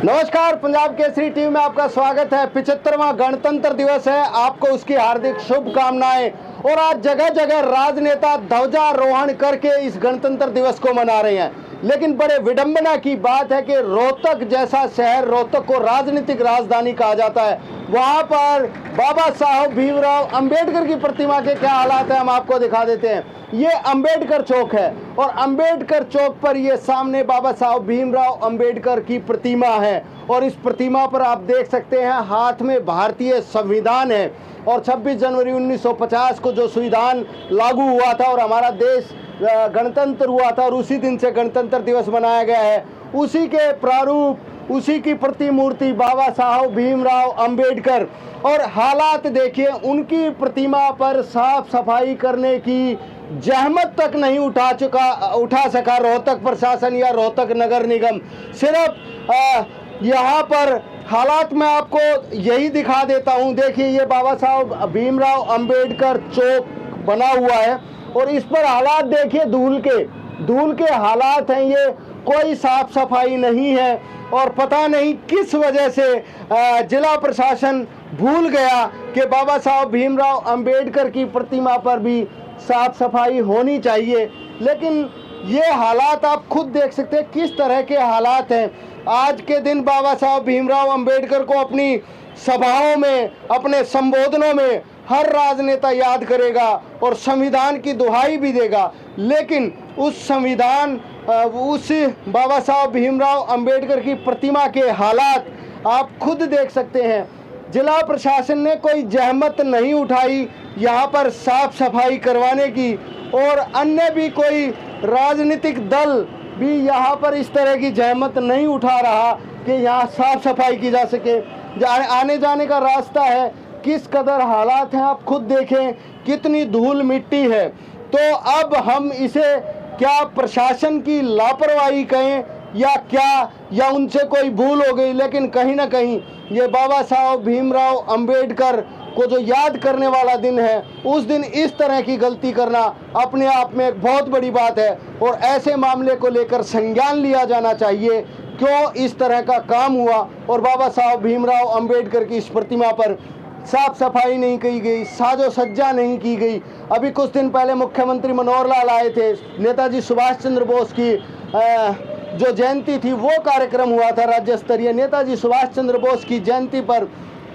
नमस्कार, पंजाब केसरी टीवी में आपका स्वागत है। 75वां गणतंत्र दिवस है, आपको उसकी हार्दिक शुभकामनाएं। और आज जगह जगह राजनेता ध्वजारोहण करके इस गणतंत्र दिवस को मना रहे हैं। लेकिन बड़े विडंबना की बात है कि रोहतक जैसा शहर, रोहतक को राजनीतिक राजधानी कहा जाता है, वहां पर बाबा साहब भीमराव अंबेडकर की प्रतिमा के क्या हालात है हम आपको दिखा देते हैं। ये अंबेडकर चौक है और अंबेडकर चौक पर ये सामने बाबा साहब भीमराव अंबेडकर की प्रतिमा है और इस प्रतिमा पर आप देख सकते हैं हाथ में भारतीय संविधान है। और 26 जनवरी 1950 को जो संविधान लागू हुआ था और हमारा देश गणतंत्र हुआ था और उसी दिन से गणतंत्र दिवस मनाया गया है, उसी के प्रारूप, उसी की प्रतिमूर्ति बाबा साहब भीमराव अंबेडकर। और हालात देखिए, उनकी प्रतिमा पर साफ सफाई करने की जहमत तक नहीं उठा सका रोहतक प्रशासन या रोहतक नगर निगम। सिर्फ यहाँ पर हालात मैं आपको यही दिखा देता हूँ। देखिए, ये बाबा साहब भीमराव अंबेडकर चौक बना हुआ है और इस पर हालात देखिए, धूल के हालात हैं। ये कोई साफ सफाई नहीं है और पता नहीं किस वजह से जिला प्रशासन भूल गया कि बाबा साहब भीमराव अंबेडकर की प्रतिमा पर भी साफ सफाई होनी चाहिए। लेकिन ये हालात आप खुद देख सकते हैं किस तरह के हालात हैं। आज के दिन बाबा साहब भीमराव अंबेडकर को अपनी सभाओं में, अपने संबोधनों में हर राजनेता याद करेगा और संविधान की दुहाई भी देगा। लेकिन उस बाबा साहब भीमराव अंबेडकर की प्रतिमा के हालात आप खुद देख सकते हैं। जिला प्रशासन ने कोई जहमत नहीं उठाई यहाँ पर साफ सफाई करवाने की और अन्य भी कोई राजनीतिक दल भी यहाँ पर इस तरह की जहमत नहीं उठा रहा कि यहाँ साफ सफाई की जा सके। आने जाने का रास्ता है, किस कदर हालात हैं आप खुद देखें, कितनी धूल मिट्टी है। तो अब हम इसे क्या प्रशासन की लापरवाही कहें या क्या, या उनसे कोई भूल हो गई, लेकिन कहीं ना कहीं ये बाबा साहब भीमराव अंबेडकर को जो याद करने वाला दिन है, उस दिन इस तरह की गलती करना अपने आप में एक बहुत बड़ी बात है और ऐसे मामले को लेकर संज्ञान लिया जाना चाहिए। क्यों इस तरह का काम हुआ और बाबा साहब भीमराव अंबेडकर की इस प्रतिमा पर साफ सफाई नहीं की गई, साजो सज्जा नहीं की गई। अभी कुछ दिन पहले मुख्यमंत्री मनोहर लाल आए थे, नेताजी सुभाष चंद्र बोस की जो जयंती थी वो कार्यक्रम हुआ था राज्य स्तरीय। नेताजी सुभाष चंद्र बोस की जयंती पर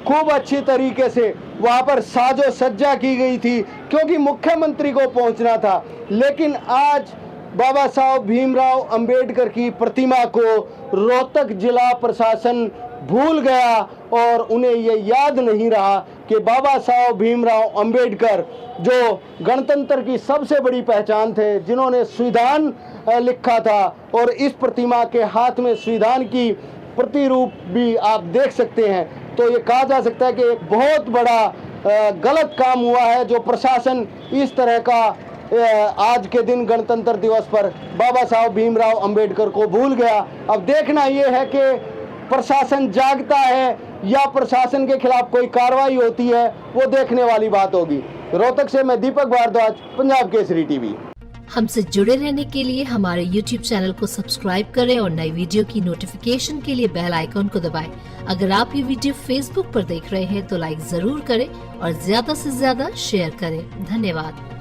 खूब अच्छी तरीके से वहाँ पर साजो सज्जा की गई थी क्योंकि मुख्यमंत्री को पहुँचना था। लेकिन आज बाबा साहब भीमराव अंबेडकर की प्रतिमा को रोहतक जिला प्रशासन भूल गया और उन्हें ये याद नहीं रहा कि बाबा साहब भीमराव अंबेडकर जो गणतंत्र की सबसे बड़ी पहचान थे, जिन्होंने संविधान लिखा था और इस प्रतिमा के हाथ में संविधान की प्रतिरूप भी आप देख सकते हैं। तो ये कहा जा सकता है कि एक बहुत बड़ा गलत काम हुआ है जो प्रशासन इस तरह का आज के दिन गणतंत्र दिवस पर बाबा साहब भीमराव अंबेडकर को भूल गया। अब देखना ये है कि प्रशासन जागता है या प्रशासन के खिलाफ कोई कार्रवाई होती है, वो देखने वाली बात होगी। रोहतक से मैं दीपक भारद्वाज, पंजाब केसरी टीवी। हमसे जुड़े रहने के लिए हमारे YouTube चैनल को सब्सक्राइब करें और नई वीडियो की नोटिफिकेशन के लिए बेल आइकॉन को दबाएं। अगर आप ये वीडियो Facebook पर देख रहे हैं तो लाइक जरूर करें और ज्यादा से ज्यादा शेयर करें। धन्यवाद।